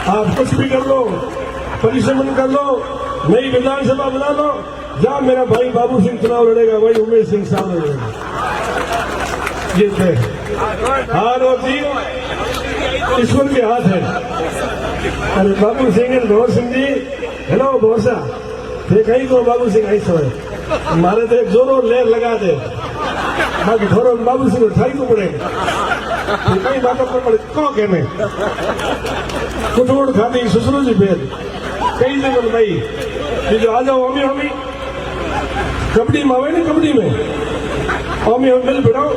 आप कुछ भी कर लो, परिश्रम कर लो, नई विधानसभा बना लो, जहां मेरा भाई बाबू सिंह चुनाव लड़ेगा वही उमेश सिंह साहब लड़ेगा। ये तय हार और जीत ईश्वर के हाथ है। अरे बाबू सिंह भंवर सिंह जी, हेलो भंवर साहब, थे कहीं को बाबू सिंह आई सोए मारे तो एक जोरों लेर लगा दे, बाकी थोड़ा बाबू सिंह उठाई को पड़ेगा, कई बातों पर पड़े कौन कहने कुटोड़ खाती ससुर जी भेद कई जगह भाई ये जो आ जाओ हमी कबड्डी में आवे ना, कबड्डी में हमी मिल बिठाओ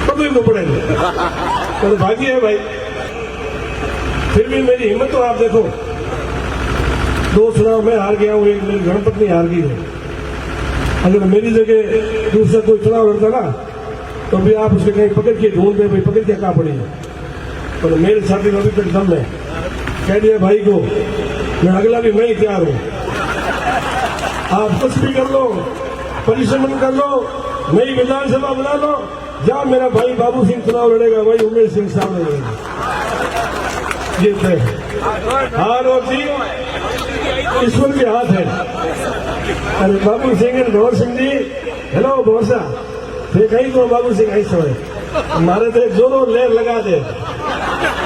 कभी को पड़ेगा तो भाग्य है भाई। फिर भी मेरी हिम्मत तो आप देखो, 2 चुनाव में हार गया हूं, एक मेरी गणपत्नी हार गई है। अगर मेरी जगह दूसरा कोई चुनाव लड़ता ना तो भी आप उसके कहीं पकड़ के ढूंढते भाई, पकड़ के कहाँ पड़ी है, तो मेरे साथी में अभी तक दम है। कह दिया भाई को मैं अगला भी मैं ही तैयार हूं। आप कुछ भी कर लो, परिश्रम कर लो, नई विधानसभा बना लो, जहां मेरा भाई बाबू सिंह चुनाव लड़ेगा वही उमेश सिंह साहब लड़ेगा। ये तय हार और जीत ईश्वर के हाथ है। अरे बाबू सिंह भंवर सिंह जी, हेलो भंवर साहब, थे कहीं को बाबू सिंह आई सोए मारे तो एक जोरों लेर लगा दे,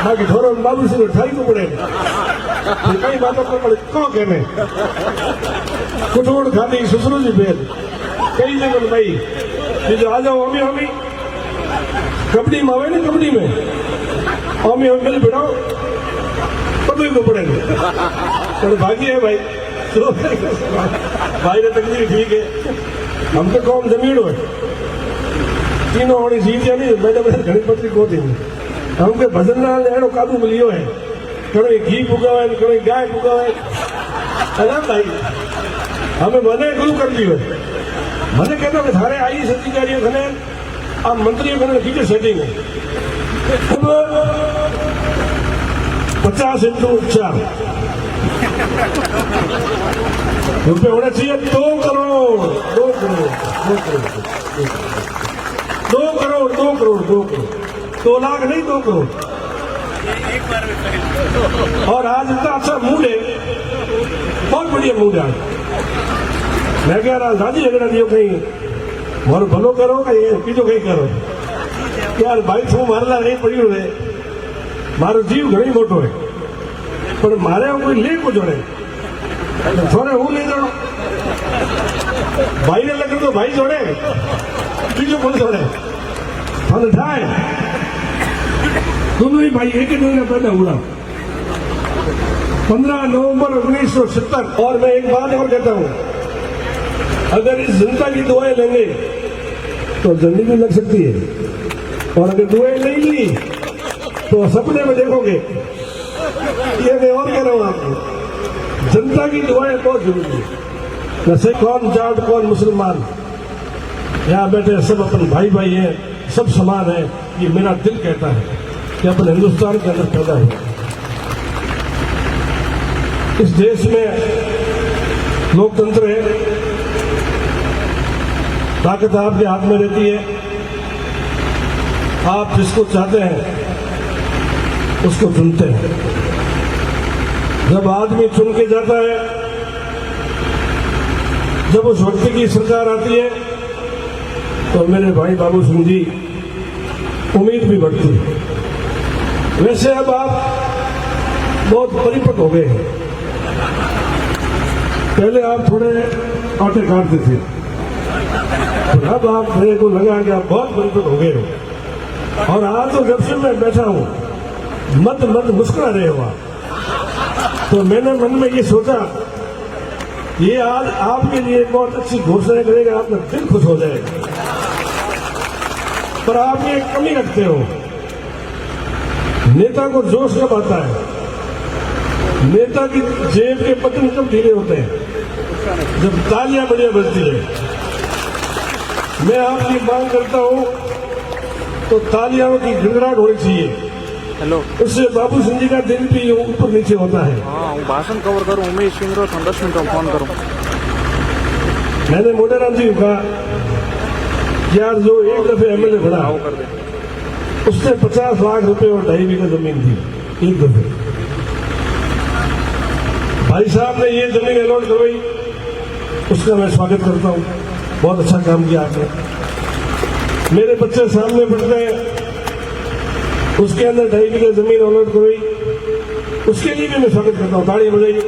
बाकी थोड़ा बाबू सिंह उठाई को पड़ेगा, कई बातों पर पड़े कौन कहने कुटोड़ खाती ससुर जी भेद कई जगह भाई ये जो आ जाओ हमी कबड्डी में आवे ना, कबड्डी में हमी मिल बिठाओ कभी को पड़ेगा तो भाग्य है भाई। तो भाई ने तकलीफ ठीक है, हम तो कौन जमीन हो तीनों होनी जीत या नहीं, मैंने गणपति को थी हमके भजन ना अड़ो काबू मिलियो है, कहीं घी पुगा है, कहीं गाय पुगा है ना भाई, हमें मने गुरु कर दियो है। मैंने कहता कि थारे आई अधिकारियों खने आप मंत्रियों खने की सेटिंग है। अब 50 × 4 रुपये होना चाहिए, 2 करोड़ 2 करोड़ 2 करोड़ 2 करोड़ 2 करोड़ 2 करोड़ 2 लाख नहीं 2 करोड़। और आज इतना अच्छा मूड है, बहुत बढ़िया मूड है। मैं कह रहा दादी अगर दियो कहीं मारो भलो करो कहीं बीजो कहीं करो यार भाई थू मारला नहीं पड़ी हुए मारो जीव घणी मोटो है पर मारे कोई ले को जोड़े थोड़े हूं ले जोड़ो भाई ने लगे तो भाई जोड़े बीजो कौन जोड़े थाने ठाए दोनों ही भाई एक ही दिन पैदा हुआ 15 नवंबर 1970। और मैं एक बात और कहता हूं, अगर इस जनता की दुआएं लेंगे तो जल्दी भी लग सकती है, और अगर दुआएं नहीं ली तो सपने में देखोगे। ये मैं और कह रहा हूं आपको, जनता की दुआएं बहुत जरूरी है। वैसे कौन जाट कौन मुसलमान, यहाँ बैठे सब अपन भाई भाई हैं, सब समान है। ये मेरा दिल कहता है कि अपन हिंदुस्तान के अंदर पैदा हुए। इस देश में लोकतंत्र है, ताकत आपके हाथ में रहती है। आप जिसको चाहते हैं उसको चुनते हैं। जब आदमी चुन के जाता है, जब उस व्यक्ति की सरकार आती है तो मेरे भाई बाबू सिंह जी उम्मीद भी बढ़ती है। वैसे अब आप बहुत परिपक्व हो गए हैं। पहले आप थोड़े आटे काटते थे, और अब आप मेरे को लगा कि आप बहुत परिपक्व हो गए हो। और आज तो जब से मैं बैठा हूं मत मुस्कुरा रहे हो आप। तो मैंने मन में ये सोचा ये आज आपके लिए बहुत अच्छी घोषणा करेगा, आपका दिल खुश हो जाएगा। पर आप ये कमी रखते हो, नेता को जोश कब आता है? नेता की जेब के बटन कब ढीले होते हैं? जब तालियां बढ़िया बजती है। मैं आपकी मांग करता हूं तो तालियों की गिड़गिड़ाहट होनी चाहिए। हेलो, उससे बाबू सिंह जी का दिल भी ऊपर नीचे होता है। हाँ, भाषण कवर करूँ, उमेश सिंह 10 मिनट फोन करूँ। मैंने मोटेराम जी को कहा यार जो एक दफे एमएलए बना कर दे, उसने 50 लाख रुपए और 2.5 बीघा जमीन थी एक दफे। भाई साहब ने ये जमीन अलॉट करवाई, उसका मैं स्वागत करता हूँ। बहुत अच्छा काम किया आपने। मेरे बच्चे सामने पढ़ते हैं, उसके अंदर 2.5 बीघा जमीन अलॉट करवाई, उसके लिए भी मैं स्वागत करता हूँ। ताड़ी बजाइए।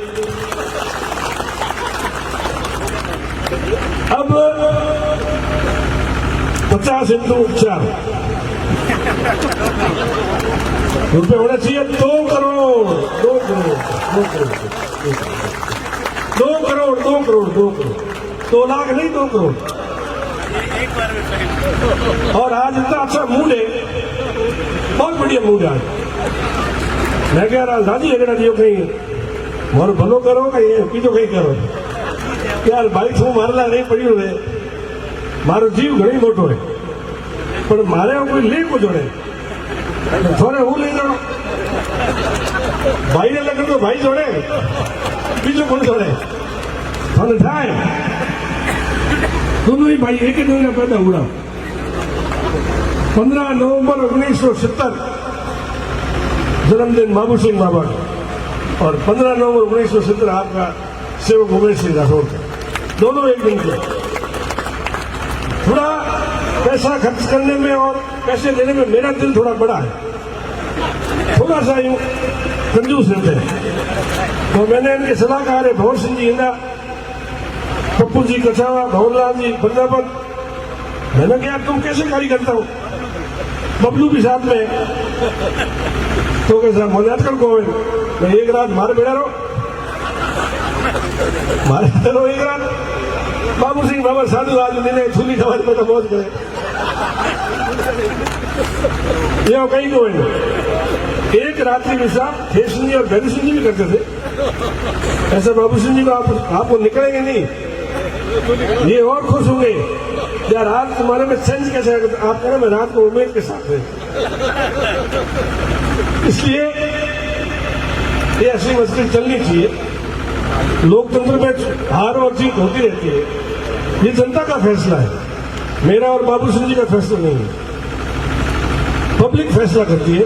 अब 50 × 4 रुपए होना चाहिए। 2 करोड़ 2 करोड़ 2 करोड़ 2 करोड़ 2 करोड़ 2 करोड़ 2 लाख नहीं, 2 करोड़। और आज इतना अच्छा मूड है, बहुत बढ़िया मूड है आज। मैं कह रहा दादी अगड़ा दियो कहीं मारो भलो करो, कहीं बीजो कहीं करो यार। भाई छू मारला नहीं पड़્યું है, मारो जीव घणी मोटो है, પણ મારે કોઈ લે કો જોડે થોડે હું લઈ જાઉં। ભાઈને લગન તો ભાઈ જોડે, બીજું કોણ જોડે? અને થાય दोनों ही भाई एक ही दिन में पैदा हुआ। 15 नवंबर 1970 जन्मदिन बाबू सिंह बाबा का, और 15 नवंबर 1970 आपका सेवक उमेश सिंह राठौर का, दोनों एक दिन के। थोड़ा पैसा खर्च करने में और पैसे लेने में मेरा दिल थोड़ा बड़ा है, थोड़ा सा यूं कंजूस रहते हैं। तो मैंने इनके सलाहकार है भंवर सिंह जी इंदा, पप्पू जी कछावा, भंवरलाल जी वृंदावन। मैंने कहा तुम कैसे कार्य करता हो? बबलू भी साथ में। तो कैसा मजाक कर को मैं एक रात मारे बेड़ा रहो, मारे रहो एक रात। बाबू सिंह बाबा साधु आज दिन छुली खबर में तो बहुत करे ये कहीं को एक रात्रि में साहब शेषन जी और गैरी सिंह जी भी करते थे ऐसा। बाबू सिंह जी को आपको निकलेंगे नहीं, ये और खुश होंगे यार रात तुम्हारे में सेंस कैसे है? आप कह रहे मैं रात को उम्मीद के साथ है। इसलिए ये ऐसी मस्ती चलनी चाहिए। लोकतंत्र में हार और जीत होती रहती है, ये जनता का फैसला है, मेरा और बाबू सिंह जी का फैसला नहीं है। पब्लिक फैसला करती है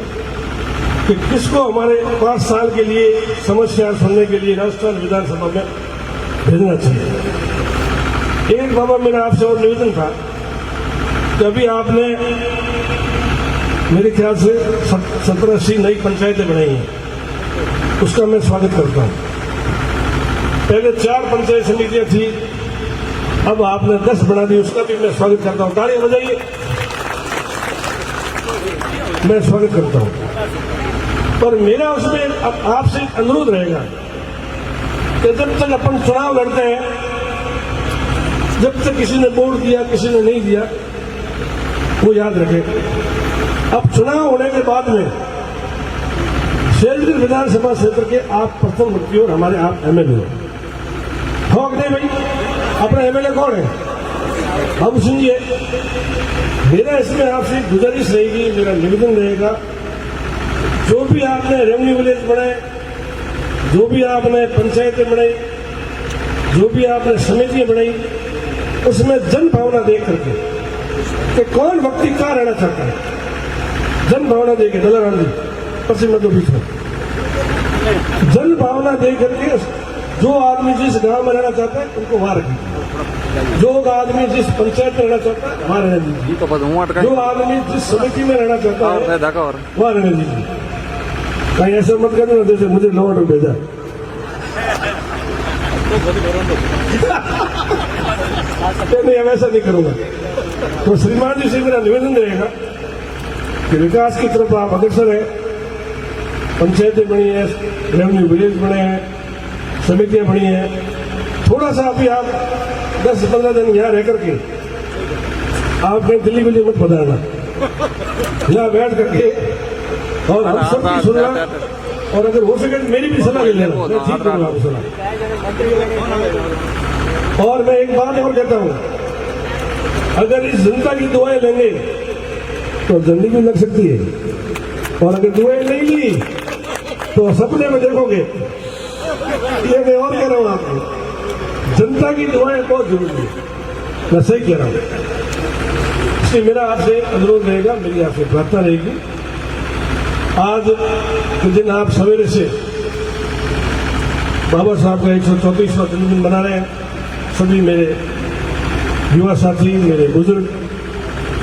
कि किसको हमारे 5 साल के लिए समस्या सुनने के लिए राजस्थान विधानसभा में भेजना चाहिए। एक बाबा मेरा आपसे और निवेदन था कि अभी आपने मेरे ख्याल से 17-80 नई पंचायतें बनाई हैं, उसका मैं स्वागत करता हूं। पहले 4 पंचायत समितियां थी, अब आपने 10 बना दी, उसका भी मैं स्वागत करता हूं। तालियां बजाइए। मैं स्वागत करता हूं, पर मेरा उसमें अब आपसे अनुरोध रहेगा कि जब तक अपन चुनाव लड़ते हैं, जब तक किसी ने वोट दिया किसी ने नहीं दिया, वो याद रखें। अब चुनाव होने के बाद में शेरगिल विधानसभा क्षेत्र के आप प्रथम व्यक्ति और हमारे आप एमएलए हो। ठोक नहीं भाई, अपना एमएलए कौन है? बाबू सिंह जी है। मेरा इसमें आपसे गुजारिश रहेगी, मेरा निवेदन रहेगा, जो भी आपने रेवेन्यू विलेज बनाए, जो भी आपने पंचायतें बनाई, जो भी आपने समितियां बनाई, उसमें जन भावना देख करके कि कौन व्यक्ति कहाँ रहना चाहता है, जन भावना देखे। दलाराम जी पश्चिम मध्य बीच में जन भावना देख करके जो आदमी जिस गांव में रहना चाहता है उनको वहां रखिए, जो आदमी जिस पंचायत में रहना चाहता है वहां रहने दीजिए, जो आदमी जिस समिति में रहना चाहता है वहां रहने दीजिए। कहीं ऐसा मत करना जैसे मुझे लौट भेजा। नहीं, ऐसा नहीं करूंगा। तो श्रीमान जी से मेरा निवेदन रहेगा कि विकास की तरफ आप अग्रसर है। पंचायतें बनी है, रेवेन्यू विलेज बने हैं, समितियां बनी हैं। थोड़ा सा अभी आप 10-15 दिन यहाँ रह करके आप कहीं दिल्ली विल्ली मत बदलना, यहाँ बैठ करके और हम सबकी सुनना, और अगर हो सके मेरी भी सलाह ले लेना, मैं ठीक करूंगा आपकी सलाह। और मैं एक बात और कहता हूं, अगर इस जनता की दुआएं लेंगे तो जिंदगी लग सकती है, और अगर दुआएं नहीं ली तो सपने में देखोगे। ये मैं और कह रहा हूं आपको, जनता की दुआएं बहुत जरूरी है, मैं सही कह रहा हूं। इसलिए मेरा आपसे अनुरोध रहेगा, मेरी आपसे प्रार्थना रहेगी, आज के दिन आप सवेरे से बाबा साहब का 134वां जन्मदिन मना रहे हैं सभी मेरे युवा साथी, मेरे बुजुर्ग।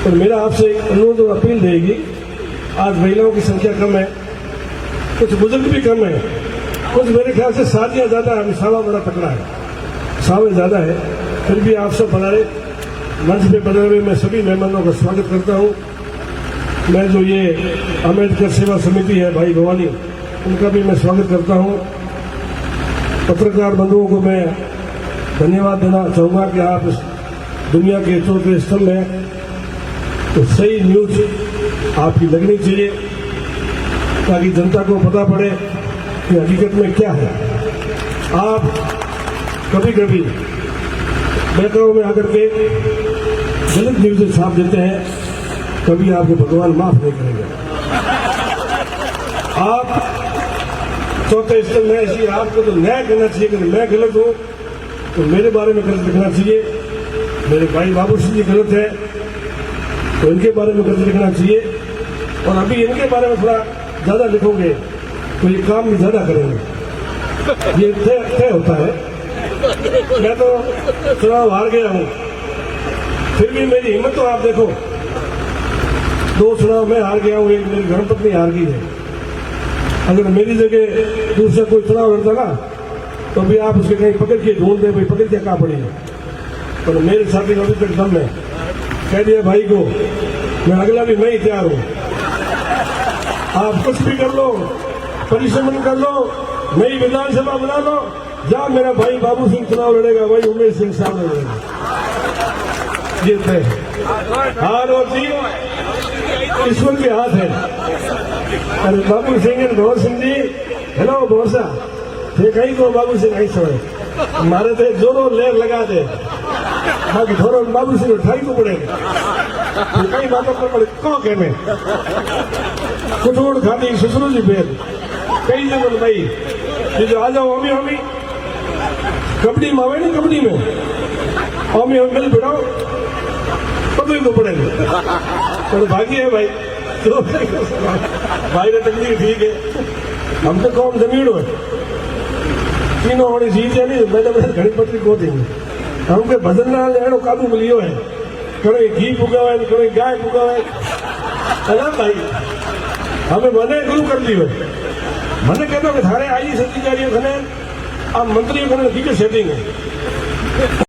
और मेरा आपसे एक अनुरोध और अपील रहेगी, आज महिलाओं की संख्या कम है, कुछ बुजुर्ग भी कम है, कुछ मेरे ख्याल से शादियां ज्यादा है, सावा बड़ा तकड़ा है, सावे ज्यादा है, फिर भी आप सब पधारे। मंच पे बने हुए मैं सभी मेहमानों का स्वागत करता हूं। मैं जो ये अम्बेडकर सेवा समिति है भाई भवानी, उनका भी मैं स्वागत करता हूं। पत्रकार बंधुओं को मैं धन्यवाद देना चाहूंगा कि आप इस दुनिया के चौथे स्तंभ हैं, तो सही न्यूज आपकी लगनी चाहिए ताकि जनता को पता पड़े कि हकीकत में क्या है। आप कभी कभी बैकग्राउंड में आकर के गलत न्यूज छाप देते हैं, कभी आपको भगवान माफ नहीं करेंगे। आप चौथे स्तंभ में ऐसी, आपको तो न्याय करना चाहिए कि मैं गलत हूं तो मेरे बारे में गलत लिखना चाहिए, मेरे भाई बाबू सिंह जी गलत है तो इनके बारे में गलत लिखना चाहिए, और अभी इनके बारे में थोड़ा ज्यादा लिखोगे तो ये काम भी ज्यादा करेंगे, ये तय होता है। मैं तो चुनाव हार गया हूं, फिर भी मेरी हिम्मत तो आप देखो, 2 चुनाव में हार गया हूं, एक मेरी धर्मपत्नी हार गई है। अगर मेरी जगह दूसरा कोई चुनाव लड़ता ना तो भी आप उसके कहीं पकड़ के ढूंढ दे, भाई पकड़ के कहाँ पड़ी है, पर मेरे साथी अभी तक दम है, कह दिया भाई को मैं अगला भी मैं ही तैयार हूं। आप कुछ भी कर लो, परिश्रम कर लो, नई विधानसभा बना लो, जहां मेरा भाई बाबू सिंह चुनाव लड़ेगा वही उमेश सिंह साहब लड़ेगा, ये तय। हार और जीत ईश्वर के हाथ है। अरे बाबू सिंह भंवर सिंह जी, हेलो भंवर साहब, थे कहीं को बाबू सिंह आई समय मारे थे जोरों लेर लगा दे, बाकी थोड़ा बाबू सिंह उठाई को पड़ेगा, कई बातों पर पड़े कौन कहने कुटोड़ खाती ससुर जी बेल कई जगह भाई, ये जो आ जाओ हमी कबड्डी मावे नहीं, कबड्डी में हमी मिल बिड़ाओ पता ही तो पड़ेगा, तो भागी है भाई, तो भाई ने तकलीफ ठीक है, हम तो कौन जमीन हो तीनों होनी जीत है नहीं, मैंने घड़ी पत्री को देंगे हमके भजन ना अड़ो काबू मिलियो है, कड़े घी पुगावे, कड़े गाय पुगावे, है भाई हमें मने गुरु कर दियो, मैंने कहता कि थारे आई अधिकारियों खने अब मंत्रियों खने की सेटिंग है।